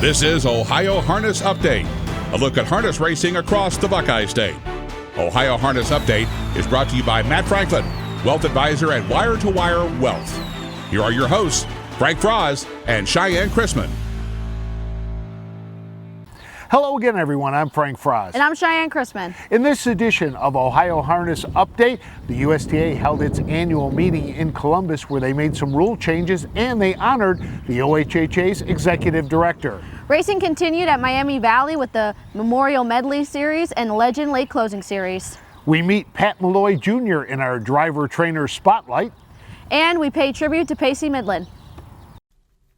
This is Ohio Harness Update, a look at harness racing across the Buckeye State. Ohio Harness Update is brought to you by Matt Franklin, Wealth Advisor at Wire to Wire Wealth. Here are your hosts, Frank Froz and Cheyenne Chrisman. Hello again, everyone. I'm Frank Froz. And I'm Cheyenne Chrisman. In this edition of Ohio Harness Update, the USTA held its annual meeting in Columbus where they made some rule changes and they honored the OHHA's executive director. Racing continued at Miami Valley with the Memorial Medley Series and Legend Late Closing Series. We meet Pat Melloy Jr. in our driver trainer spotlight. And we pay tribute to Pacey Midland.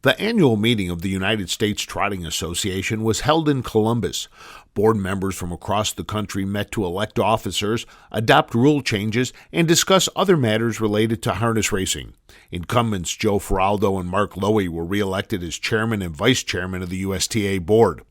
The annual meeting of the United States Trotting Association was held in Columbus. Board members from across the country met to elect officers, adopt rule changes, and discuss other matters related to harness racing. Incumbents Joe Feraldo and Mark Lowy were reelected as chairman and vice chairman of the USTA board.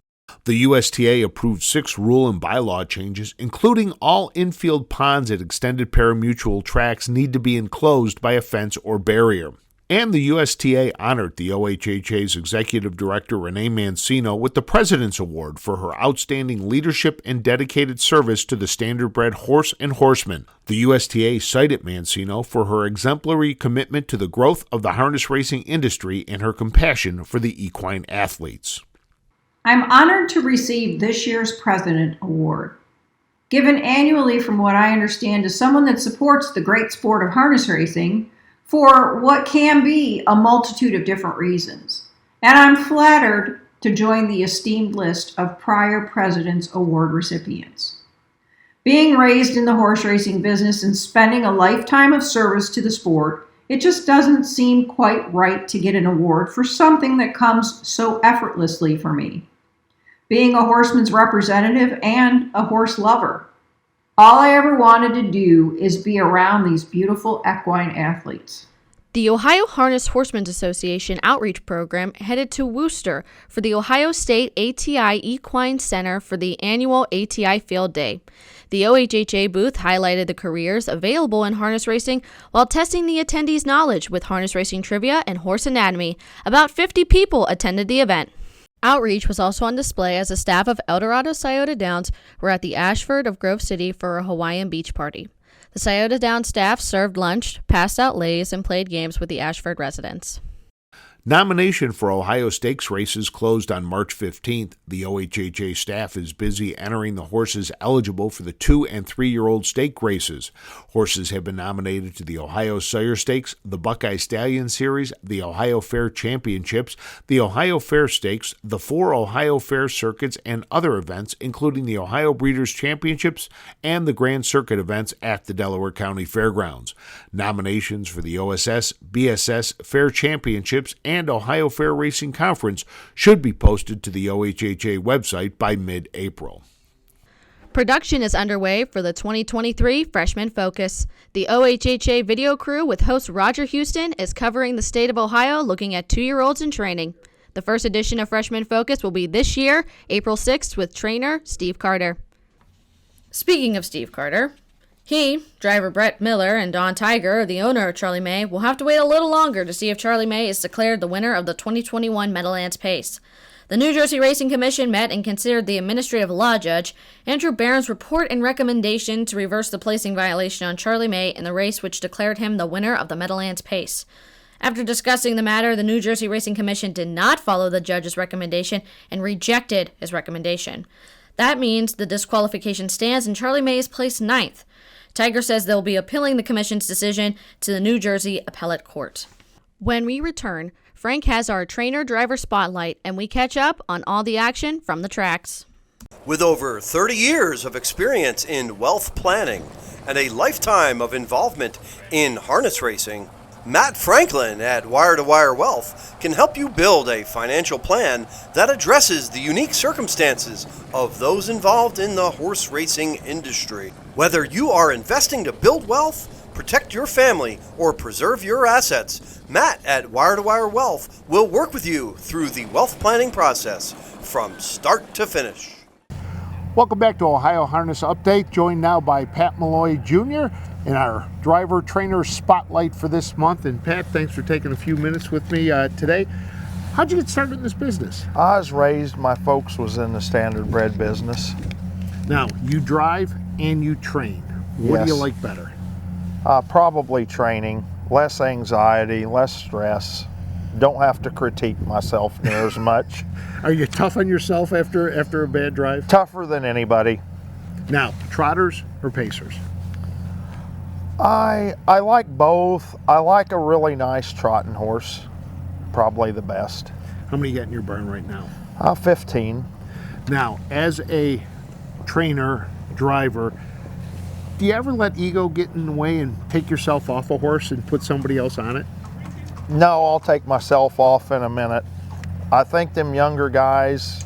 The USTA approved 6 rule and bylaw changes, including all infield ponds at extended parimutuel tracks need to be enclosed by a fence or barrier. And the USTA honored the OHHA's executive director Renee Mancino with the President's Award for her outstanding leadership and dedicated service to the standardbred horse and horseman. The USTA cited Mancino for her exemplary commitment to the growth of the harness racing industry and her compassion for the equine athletes. I'm honored to receive this year's President Award. Given annually from what I understand to someone that supports the great sport of harness racing, for what can be a multitude of different reasons. And I'm flattered to join the esteemed list of prior President's Award recipients. Being raised in the horse racing business and spending a lifetime of service to the sport, it just doesn't seem quite right to get an award for something that comes so effortlessly for me. Being a horseman's representative and a horse lover, all I ever wanted to do is be around these beautiful equine athletes. The Ohio Harness Horsemen's Association outreach program headed to Worcester for the Ohio State ATI Equine Center for the annual ATI Field Day. The OHHA booth highlighted the careers available in harness racing while testing the attendees' knowledge with harness racing trivia and horse anatomy. About 50 people attended the event. Outreach was also on display as the staff of Eldorado Scioto Downs were at the Ashford of Grove City for a Hawaiian beach party. The Scioto Downs staff served lunch, passed out lays, and played games with the Ashford residents. Nomination for Ohio Stakes races closed on March 15th. The OHHA staff is busy entering the horses eligible for the 2- and 3-year-old stake races. Horses have been nominated to the Ohio Sire Stakes, the Buckeye Stallion Series, the Ohio Fair Championships, the Ohio Fair Stakes, the 4 Ohio Fair Circuits, and other events, including the Ohio Breeders' Championships and the Grand Circuit events at the Delaware County Fairgrounds. Nominations for the OSS, BSS, Fair Championships, and Ohio Fair Racing Conference should be posted to the OHHA website by mid-April. Production is underway for the 2023 Freshman Focus. The OHHA video crew with host Roger Houston is covering the state of Ohio looking at 2-year-olds in training. The first edition of Freshman Focus will be this year, April 6th, with trainer Steve Carter. Speaking of Steve Carter, he, driver Brett Miller, and Don Tiger, the owner of Charlie May, will have to wait a little longer to see if Charlie May is declared the winner of the 2021 Meadowlands Pace. The New Jersey Racing Commission met and considered the administrative law judge, Andrew Barron's report and recommendation to reverse the placing violation on Charlie May in the race which declared him the winner of the Meadowlands Pace. After discussing the matter, the New Jersey Racing Commission did not follow the judge's recommendation and rejected his recommendation. That means the disqualification stands and Charlie May is placed 9th. Tiger says they'll be appealing the commission's decision to the New Jersey Appellate Court. When we return, Frank has our trainer-driver spotlight, and we catch up on all the action from the tracks. With over 30 years of experience in wealth planning and a lifetime of involvement in harness racing, Matt Franklin at Wire to Wire Wealth can help you build a financial plan that addresses the unique circumstances of those involved in the horse racing industry. Whether you are investing to build wealth, protect your family, or preserve your assets, Matt at Wire to Wire Wealth will work with you through the wealth planning process from start to finish. Welcome back to Ohio Harness Update, joined now by Pat Melloy Jr. in our driver trainer spotlight for this month. And Pat, thanks for taking a few minutes with me today. How'd you get started in this business? I was raised, my folks was in the standard bred business. Now, you drive and you train. What do you Yes. like better? Probably training, less anxiety, less stress. Don't have to critique myself near as much. Are you tough on yourself after a bad drive? Tougher than anybody. Now, trotters or pacers? I like both. I like a really nice trotting horse, probably the best. How many you got in your barn right now? 15. Now, as a trainer, driver, do you ever let ego get in the way and take yourself off a horse and put somebody else on it? No, I'll take myself off in a minute. I think them younger guys,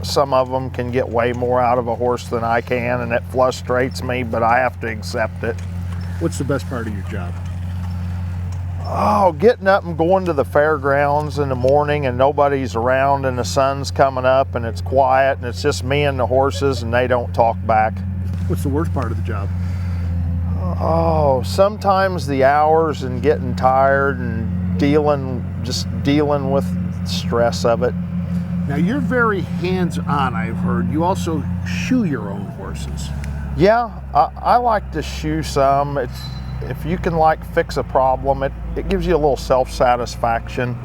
some of them can get way more out of a horse than I can, and it frustrates me, but I have to accept it. What's the best part of your job? Oh, getting up and going to the fairgrounds in the morning and nobody's around and the sun's coming up and it's quiet and it's just me and the horses and they don't talk back. What's the worst part of the job? Oh, sometimes the hours and getting tired and just dealing with stress of it. Now, you're very hands-on, I've heard. You also shoe your own horses. Yeah, I like to shoe some. If you can fix a problem, it gives you a little self-satisfaction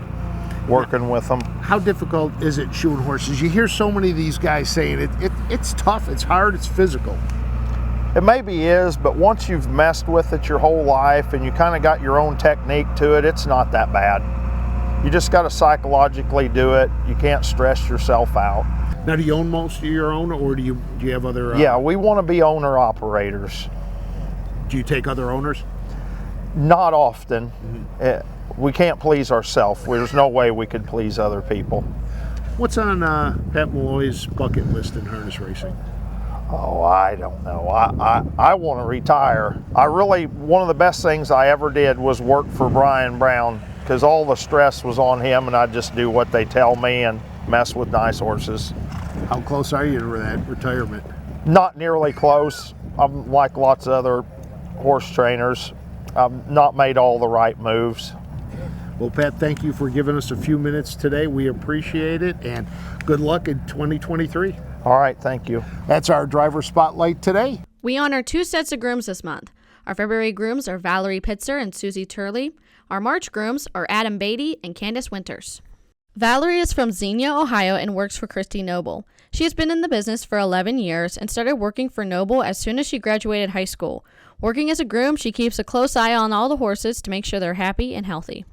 working with them. How difficult is it shoeing horses? You hear so many of these guys saying it's tough, it's hard, it's physical. It maybe is, but once you've messed with it your whole life and you kind of got your own technique to it, it's not that bad. You just got to psychologically do it. You can't stress yourself out. Now, do you own most of your own, or do you have other? Yeah, we want to be owner-operators. Do you take other owners? Not often. We can't please ourselves. There's no way we could please other people. What's on Pat Melloy's bucket list in harness racing? Oh, I don't know. I want to retire. One of the best things I ever did was work for Brian Brown, because all the stress was on him and I just do what they tell me and mess with nice horses. How close are you to that retirement? Not nearly close. I'm like lots of other horse trainers. I've not made all the right moves. Well, Pat, thank you for giving us a few minutes today. We appreciate it, and good luck in 2023. All right, thank you. That's our driver spotlight today. We honor 2 sets of grooms this month. Our February grooms are Valerie Pitzer and Susie Turley. Our March grooms are Adam Beatty and Candace Winters. Valerie is from Xenia, Ohio, and works for Christy Noble. She has been in the business for 11 years and started working for Noble as soon as she graduated high school. Working as a groom, she keeps a close eye on all the horses to make sure they're happy and healthy.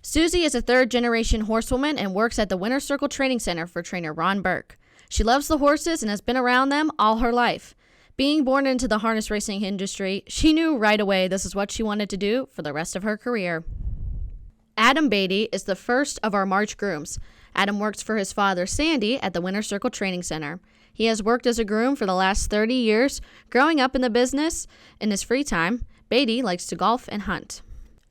Susie is a third-generation horsewoman and works at the Winter Circle Training Center for trainer Ron Burke. She loves the horses and has been around them all her life. Being born into the harness racing industry, she knew right away this is what she wanted to do for the rest of her career. Adam Beatty is the first of our March grooms. Adam works for his father, Sandy, at the Winter Circle Training Center. He has worked as a groom for the last 30 years. Growing up in the business, in his free time, Beatty likes to golf and hunt.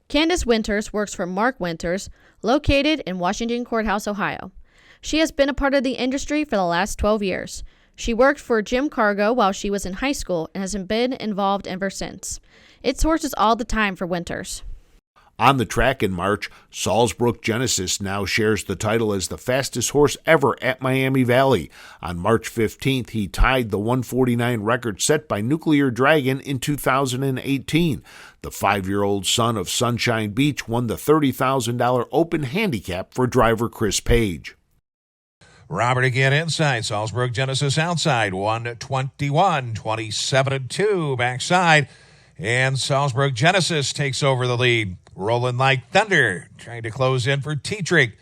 Candace Winters works for Mark Winters, located in Washington Courthouse, Ohio. She has been a part of the industry for the last 12 years. She worked for Jim Cargo while she was in high school and has been involved ever since. It's horses all the time for Winters. On the track in March, Salzbrook Genesis now shares the title as the fastest horse ever at Miami Valley. On March 15th, he tied the 149 record set by Nuclear Dragon in 2018. The 5-year-old son of Sunshine Beach won the $30,000 open handicap for driver Chris Page. Robert again inside, Salzbrook Genesis outside, 121, 27-2 backside, and Salzbrook Genesis takes over the lead. Rolling Like Thunder, trying to close in for Tetrick.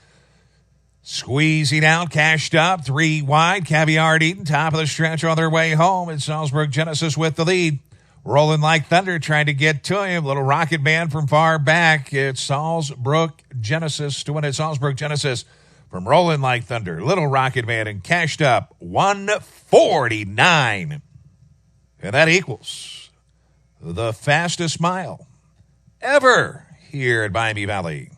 Squeezing out, cashed up, 3 wide. Caviar Eaton, top of the stretch on their way home. And Salzbrook Genesis with the lead. Rolling Like Thunder, trying to get to him. Little Rocket Man from far back. It's Salzbrook Genesis to win it. Salzbrook Genesis from Rolling Like Thunder. Little Rocket Man and cashed up, 149. And that equals the fastest mile ever here at Miami Valley.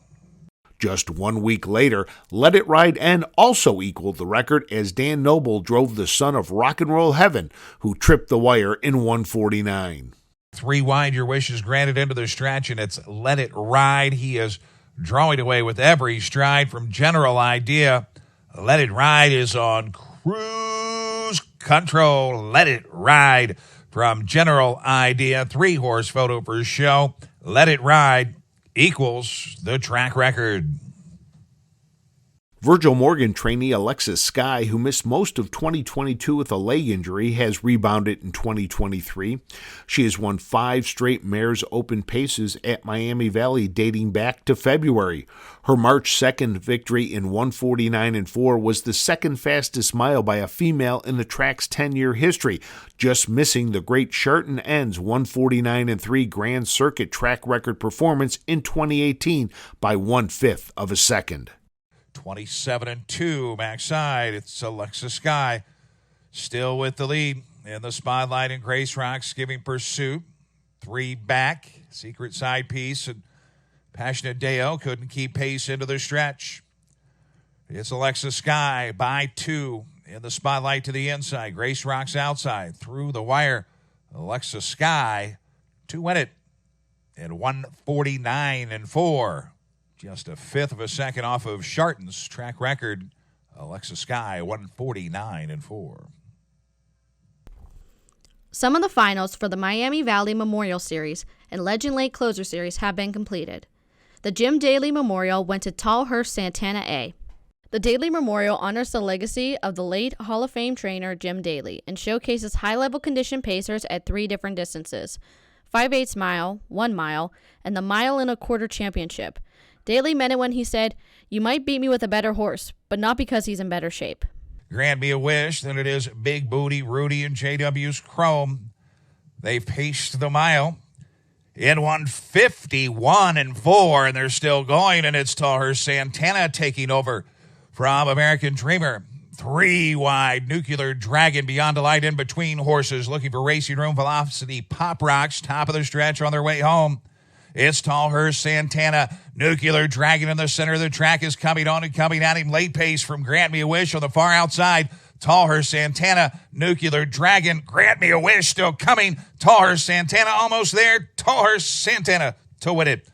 Just 1 week later, Let It Ride N also equaled the record as Dan Noble drove the son of Rock and Roll Heaven, who tripped the wire in 149. 3 wide, your wish is granted into the stretch, and it's Let It Ride. He has drawing away with every stride from General Idea. Let It Ride is on cruise control. Let It Ride from General Idea. 3-horse photo for show. Let It Ride equals the track record. Virgil Morgan trainee Alexis Sky, who missed most of 2022 with a leg injury, has rebounded in 2023. She has won 5 straight Mares Open paces at Miami Valley dating back to February. Her March 2nd victory in 1:49.4 was the second fastest mile by a female in the track's 10-year history, just missing the great Sharton Ends 1:49.3 Grand Circuit track record performance in 2018 by 1/5 of a second. 27-2 backside. It's Alexis Sky still with the lead in the spotlight, and Grace Rocks giving pursuit. 3 back. Secret Side Piece and Passionate Deo couldn't keep pace into the stretch. It's Alexis Sky by 2 in the spotlight to the inside. Grace Rocks outside through the wire. Alexis Sky to win it in 1:49.4. Just a 1/5 of a second off of Sharton's track record. Alexis Sky, 1:49.4. Some of the finals for the Miami Valley Memorial Series and Legend Lake Closer Series have been completed. The Jim Daly Memorial went to Tallhurst Santana A. The Daly Memorial honors the legacy of the late Hall of Fame trainer Jim Daly and showcases high-level condition pacers at 3 different distances: 5/8 mile, 1 mile, and the 1 1/4 championship. Daly meant it when he said, "You might beat me with a better horse, but not because he's in better shape." Grant me a wish that it is Big Booty Rudy and JW's Chrome. They've paced the mile in 1:51.4, and they're still going, and it's Tallhurst Santana taking over from American Dreamer. 3 wide, Nuclear Dragon beyond a light in between horses, looking for racing room. Velocity Pop Rocks, top of the stretch on their way home. It's Tallhurst Santana. Nuclear Dragon in the center of the track is coming on and coming at him. Late pace from Grant Me a Wish on the far outside. Tallhurst Santana, Nuclear Dragon, Grant Me a Wish still coming. Tallhurst Santana almost there. Tallhurst Santana to win it.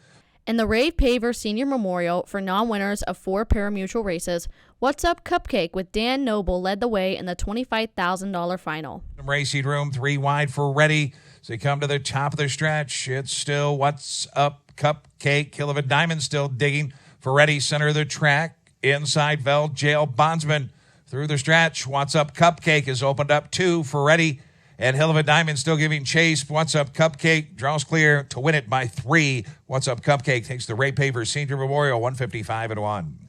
In the Rave Paver Senior Memorial for non-winners of 4 parimutuel races, What's Up Cupcake with Dan Noble led the way in the $25,000 final. Racing room, 3 wide for Ready. As they come to the top of the stretch, it's still What's Up Cupcake. Kilovolt Diamond still digging for Ready, center of the track. Inside Vel Jail Bondsman through the stretch. What's Up Cupcake has opened up 2 for Ready. And Hill of a Diamond still giving chase. What's Up Cupcake draws clear to win it by 3. What's Up Cupcake takes the Ray Paver Senior Memorial 1:55.1.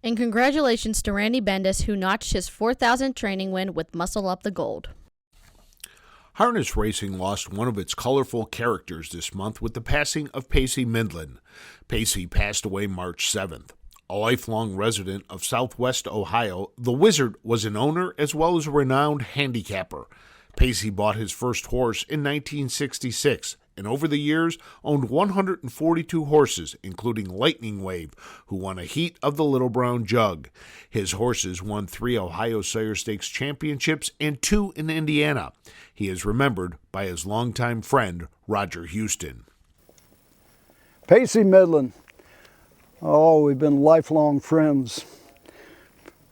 And congratulations to Randy Bendis, who notched his 4,000 training win with Muscle Up the Gold. Harness racing lost one of its colorful characters this month with the passing of Pacey Midland. Pacey passed away March 7th. A lifelong resident of Southwest Ohio, the Wizard was an owner as well as a renowned handicapper. Pacey bought his first horse in 1966 and over the years owned 142 horses, including Lightning Wave, who won a heat of the Little Brown Jug. His horses won 3 Ohio Sire Stakes championships and 2 in Indiana. He is remembered by his longtime friend, Roger Houston. Pacey Midland. Oh, we've been lifelong friends.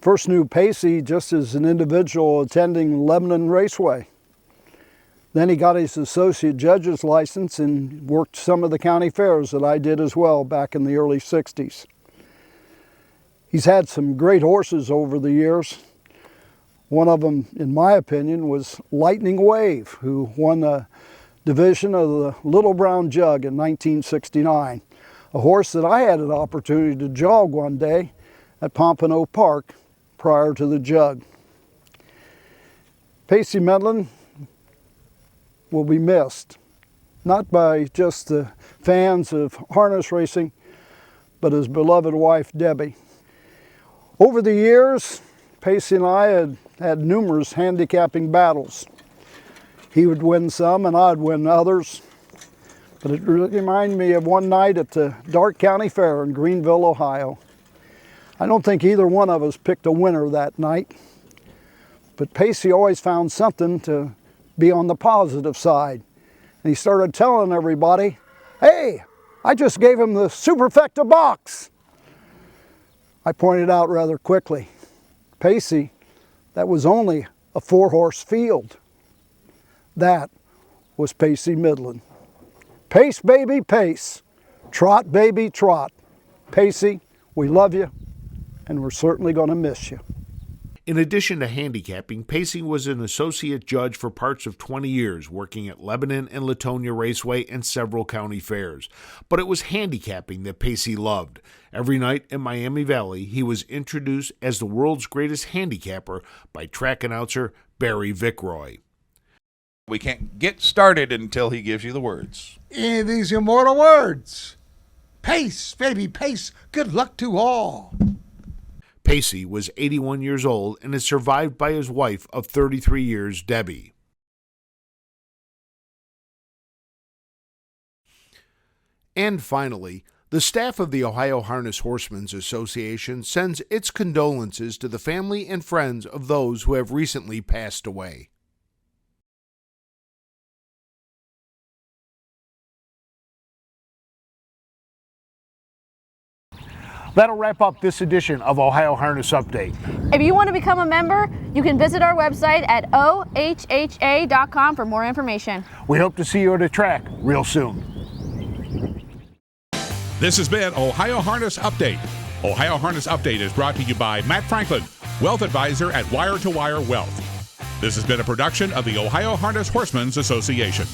First knew Pacey just as an individual attending Lebanon Raceway. Then he got his associate judge's license and worked some of the county fairs that I did as well back in the early 60s. He's had some great horses over the years. One of them, in my opinion, was Lightning Wave, who won the division of the Little Brown Jug in 1969. A horse that I had an opportunity to jog one day at Pompano Park prior to the Jug. Pacey Midland will be missed, not by just the fans of harness racing, but his beloved wife, Debbie. Over the years, Pacey and I had numerous handicapping battles. He would win some and I'd win others. But it reminded me of one night at the Darke County Fair in Greenville, Ohio. I don't think either one of us picked a winner that night, but Pacey always found something to be on the positive side. And he started telling everybody, "Hey, I just gave him the superfecta box. I pointed out rather quickly, Pacey, that was only a 4-horse field. That was Pacey Midland. Pace, baby, pace. Trot, baby, trot. Pacey, we love you, and we're certainly going to miss you. In addition to handicapping, Pacey was an associate judge for parts of 20 years, working at Lebanon and Latonia Raceway and several county fairs. But it was handicapping that Pacey loved. Every night in Miami Valley, he was introduced as the world's greatest handicapper by track announcer Barry Vickroy. We can't get started until he gives you the words. In these immortal words, pace, baby, pace, good luck to all. Pacey was 81 years old and is survived by his wife of 33 years, Debbie. And finally, the staff of the Ohio Harness Horsemen's Association sends its condolences to the family and friends of those who have recently passed away. That'll wrap up this edition of Ohio Harness Update. If you want to become a member, you can visit our website at ohha.com for more information. We hope to see you at a track real soon. This has been Ohio Harness Update. Ohio Harness Update is brought to you by Matt Franklin, Wealth Advisor at Wire2Wire Wealth. This has been a production of the Ohio Harness Horsemen's Association.